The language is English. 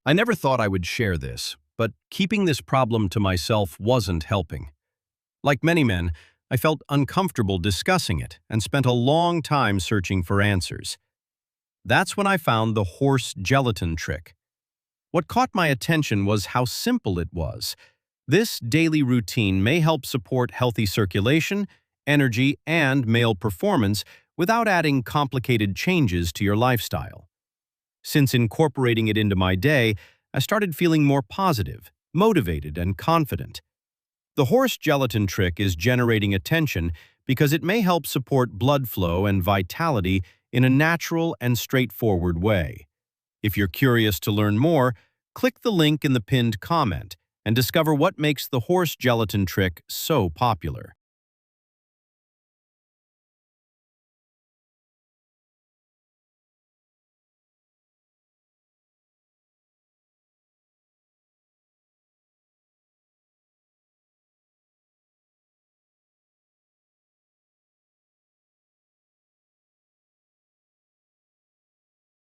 I never thought I would share this, but keeping this problem to myself wasn't helping. Like many men, I felt uncomfortable discussing it and spent a long time searching for answers. That's when I found the horse gelatin trick. What caught my attention was how simple it was. This daily routine may help support healthy circulation, energy, and male performance without adding complicated changes to your lifestyle. Since incorporating it into my day, I started feeling more positive, motivated, and confident. The horse gelatin trick is generating attention because it may help support blood flow and vitality in a natural and straightforward way. If you're curious to learn more, click the link in the pinned comment and discover what makes the horse gelatin trick so popular.